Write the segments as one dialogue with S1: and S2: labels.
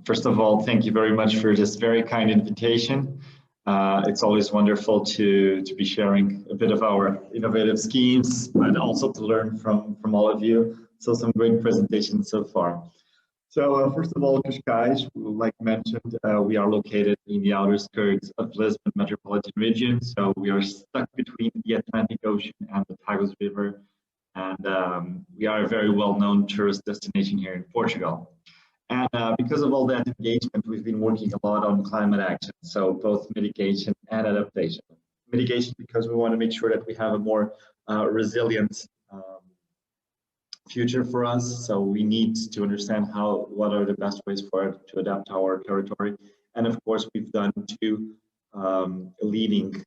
S1: First of all, thank you very much for this very kind invitation. It's always wonderful to be sharing a bit of our innovative schemes, but also to learn from all of you. So some great presentations so far. So first of all, Cascais, like mentioned, we are located in the outer skirts of Lisbon metropolitan region. So we are stuck between the Atlantic Ocean and the Tagus River. And we are a very well-known tourist destination here in Portugal. And because of all that engagement, we've been working a lot on climate action, so both mitigation and adaptation. Mitigation because we want to make sure that we have a more resilient future for us. So we need to understand what are the best ways to adapt our territory. And of course, we've done two leading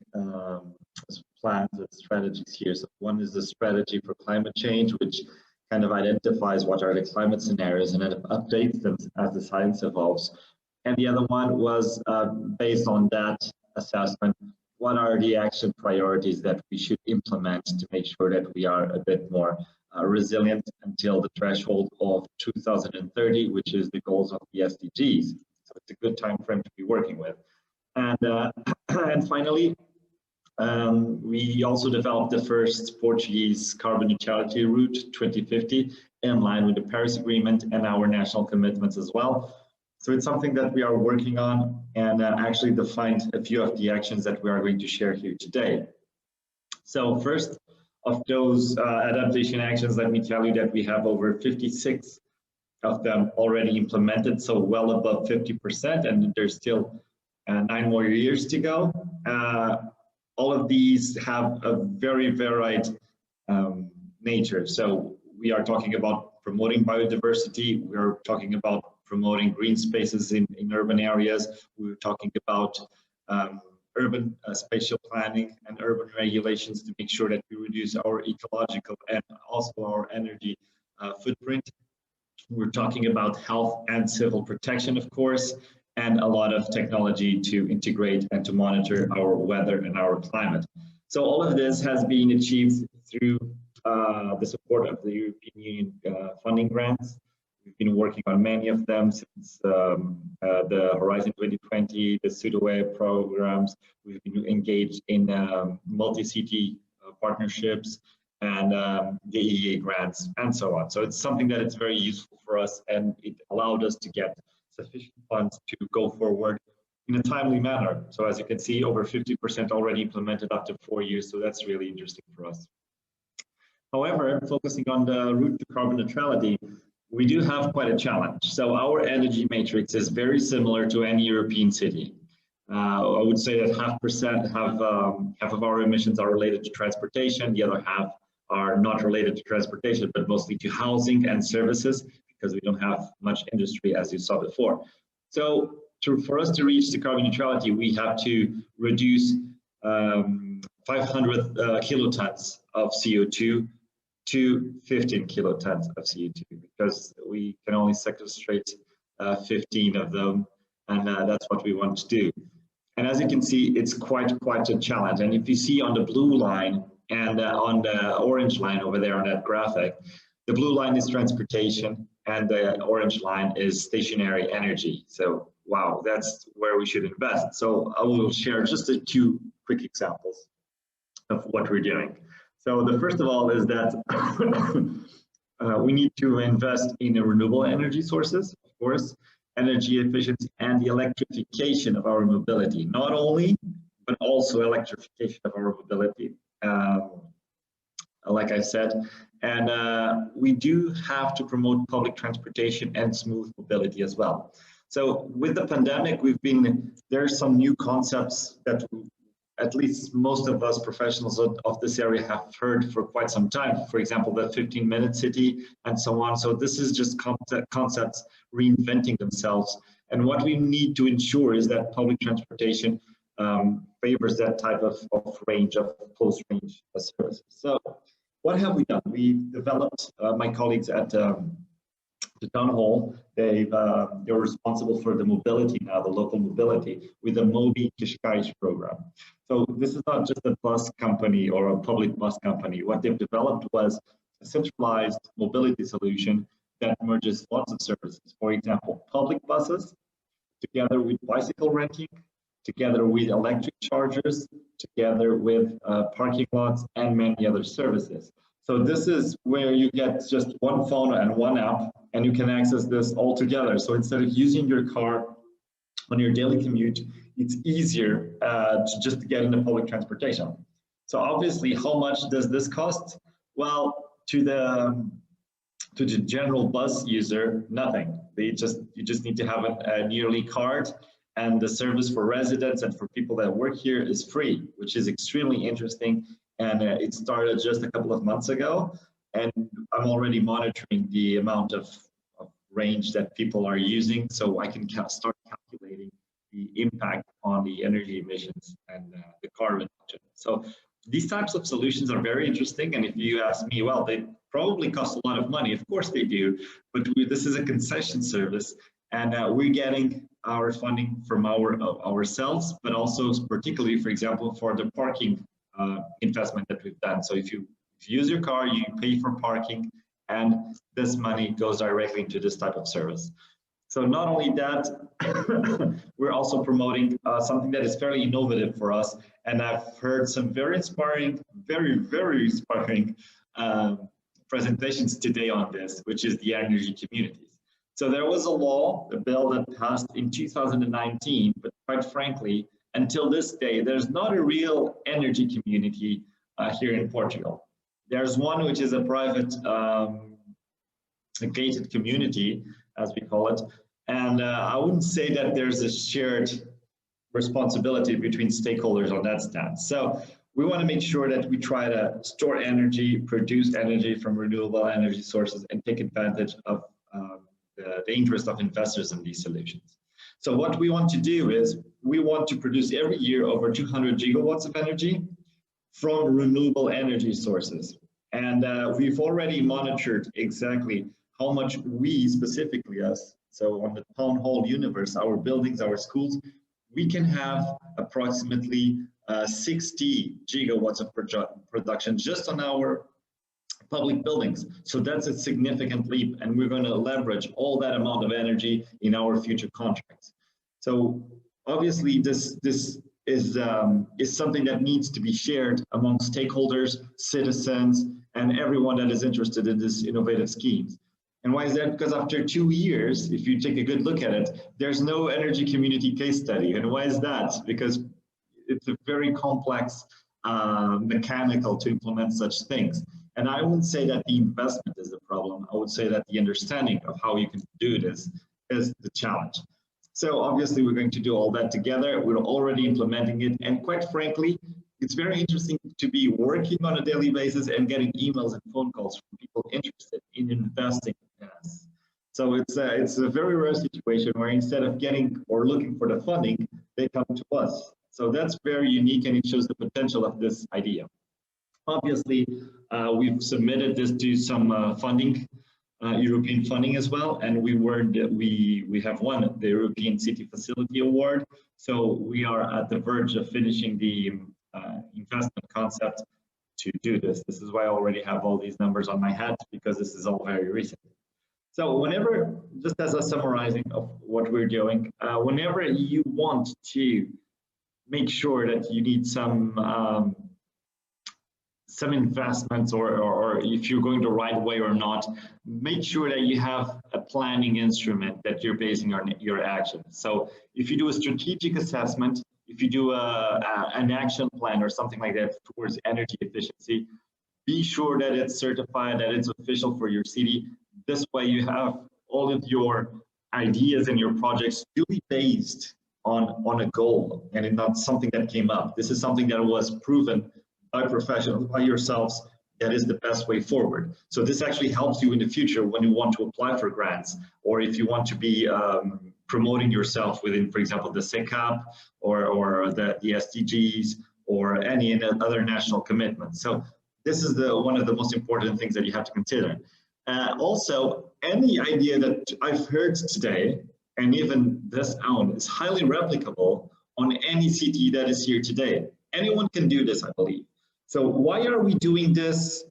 S1: plans and strategies here. So one is the strategy for climate change, which kind of identifies what are the climate scenarios and then updates them as the science evolves. And the other one was based on that assessment, what are the action priorities that we should implement to make sure that we are a bit more resilient until the threshold of 2030, which is the goals of the SDGs. So it's a good time frame to be working with. And, and finally, we also developed the first Portuguese carbon neutrality route 2050 in line with the Paris Agreement and our national commitments as well. So it's something that we are working on and actually defined a few of the actions that we are going to share here today. So first of those adaptation actions, let me tell you that we have over 56 of them already implemented, so well above 50%, and there's still 9 more years to go. All of these have a very varied nature. So we are talking about promoting biodiversity. We're talking about promoting green spaces in urban areas. We're talking about urban spatial planning and urban regulations to make sure that we reduce our ecological and also our energy footprint. We're talking about health and civil protection, of course, and a lot of technology to integrate and to monitor our weather and our climate. So all of this has been achieved through the support of the European Union funding grants. We've been working on many of them since the Horizon 2020, the Pseudo-Web programs. We've been engaged in multi-city partnerships and the EEA grants and so on. So it's something that is very useful for us, and it allowed us to get sufficient funds to go forward in a timely manner. So as you can see, over 50% already implemented up to 4 years. So that's really interesting for us. However, focusing on the route to carbon neutrality, we do have quite a challenge. So our energy matrix is very similar to any European city. I would say that half of our emissions are related to transportation. The other half are not related to transportation, but mostly to housing and services, because we don't have much industry, as you saw before. So for us to reach the carbon neutrality, we have to reduce 500 kilotons of CO2 to 15 kilotons of CO2, because we can only sequestrate 15 of them, and that's what we want to do. And as you can see, it's quite a challenge. And if you see on the blue line and on the orange line over there on that graphic, the blue line is transportation, and the orange line is stationary energy. So, wow, that's where we should invest. So I will share just two quick examples of what we're doing. So the first of all is that we need to invest in the renewable energy sources, of course, energy efficiency and the electrification of our mobility, not only, but also electrification of our mobility. Like I said, and we do have to promote public transportation and smooth mobility as well. So with the pandemic, there are some new concepts that at least most of us professionals of this area have heard for quite some time. For example, the 15-minute city and so on. So this is just concepts reinventing themselves. And what we need to ensure is that public transportation favors that type of range of close range services. So what have we done? We developed, my colleagues at the town hall, they're responsible for the mobility now, the local mobility, with the Mobi Cascais program. So this is not just a bus company or a public bus company. What they've developed was a centralized mobility solution that merges lots of services. For example, public buses, together with bicycle renting, together with electric chargers, together with parking lots and many other services. So this is where you get just one phone and one app, and you can access this all together. So instead of using your car on your daily commute, it's easier to just get into public transportation. So obviously, how much does this cost? Well, to the general bus user, nothing. You just need to have a yearly card, and the service for residents and for people that work here is free, which is extremely interesting. And it started just a couple of months ago, and I'm already monitoring the amount of range that people are using, so I can start calculating the impact on the energy emissions and the carbon reduction. So these types of solutions are very interesting, and if you ask me, well, they probably cost a lot of money. Of course they do, but this is a concession service, and we're getting our funding from ourselves, but also particularly, for example, for the parking investment that we've done. So if you use your car, you pay for parking, and this money goes directly into this type of service. So not only that, we're also promoting something that is fairly innovative for us, and I've heard some very inspiring, very inspiring presentations today on this, which is the energy communities. So there was a bill that passed in 2019, but quite frankly, until this day, there's not a real energy community here in Portugal. There's one which is a private a gated community, as we call it, and I wouldn't say that there's a shared responsibility between stakeholders on that stance. So we want to make sure that we try to store energy, produce energy from renewable energy sources, and take advantage of the interest of investors in these solutions. So what we want to do is we want to produce every year over 200 gigawatts of energy from renewable energy sources. And we've already monitored exactly how much we specifically us, so on the town hall universe, our buildings, our schools, we can have approximately 60 gigawatts of production just on our public buildings. So that's a significant leap, and we're going to leverage all that amount of energy in our future contracts. So obviously this is something that needs to be shared among stakeholders, citizens, and everyone that is interested in this innovative schemes. And why is that? Because after 2 years, if you take a good look at it, there's no energy community case study. And why is that? Because it's a very complex mechanical to implement such things. And I wouldn't say that the investment is the problem. I would say that the understanding of how you can do this is the challenge. So obviously we're going to do all that together. We're already implementing it. And quite frankly, it's very interesting to be working on a daily basis and getting emails and phone calls from people interested in investing in us. So it's a very rare situation where instead of getting or looking for the funding, they come to us. So that's very unique, and it shows the potential of this idea. Obviously, we've submitted this to some funding, European funding as well, and we have won the European City Facility Award. So we are at the verge of finishing the investment concept to do this. This is why I already have all these numbers on my head, because this is all very recent. So whenever, just as a summarizing of what we're doing, whenever you want to make sure that you need some investments, or if you're going the right way or not, make sure that you have a planning instrument that you're basing your actions. So if you do a strategic assessment, if you do an action plan or something like that towards energy efficiency, be sure that it's certified, that it's official for your city. This way you have all of your ideas and your projects duly based on a goal, and it's not something that came up. This is something that was proven by professionals, by yourselves, that is the best way forward. So this actually helps you in the future when you want to apply for grants, or if you want to be promoting yourself within, for example, the SECAP or the SDGs or any other national commitments. So this is one of the most important things that you have to consider. Also, any idea that I've heard today, and even this own, is highly replicable on any city that is here today. Anyone can do this, I believe. So why are we doing this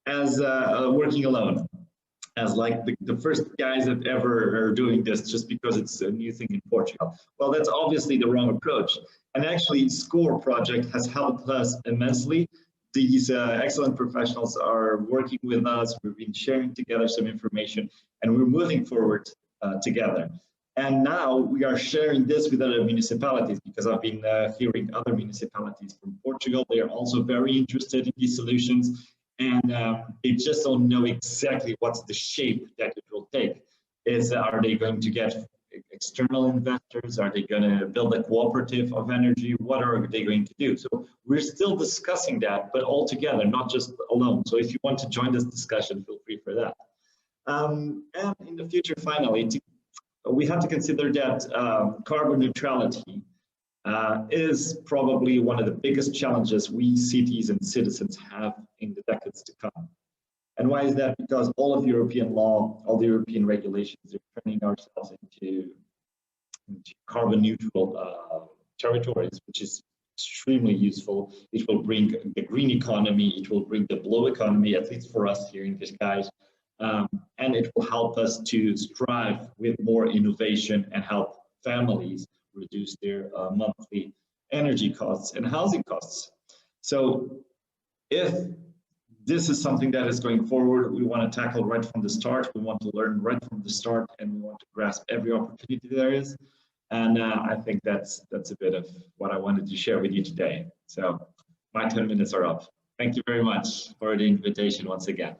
S1: as working alone? as like the first guys that ever are doing this just because it's a new thing in Portugal. Well, that's obviously the wrong approach. And actually, SCORE project has helped us immensely. These excellent professionals are working with us. We've been sharing together some information, and we're moving forward together. And now we are sharing this with other municipalities, because I've been hearing other municipalities from Portugal. They are also very interested in these solutions, and they just don't know exactly what's the shape that it will take. Are they going to get external investors? Are they going to build a cooperative of energy? What are they going to do? So we're still discussing that, but all together, not just alone. So if you want to join this discussion, feel free for that. And in the future, finally, we have to consider that carbon neutrality is probably one of the biggest challenges we cities and citizens have in the decades to come. And why is that? Because all of European law, all the European regulations are turning ourselves into carbon neutral territories, which is extremely useful. It will bring the green economy, it will bring the blue economy, at least for us here in Cascais, and it will help us to strive with more innovation and help families reduce their monthly energy costs and housing costs. So if this is something that is going forward, we want to tackle right from the start. We want to learn right from the start, and we want to grasp every opportunity there is. And I think that's a bit of what I wanted to share with you today. So my 10 minutes are up. Thank you very much for the invitation once again.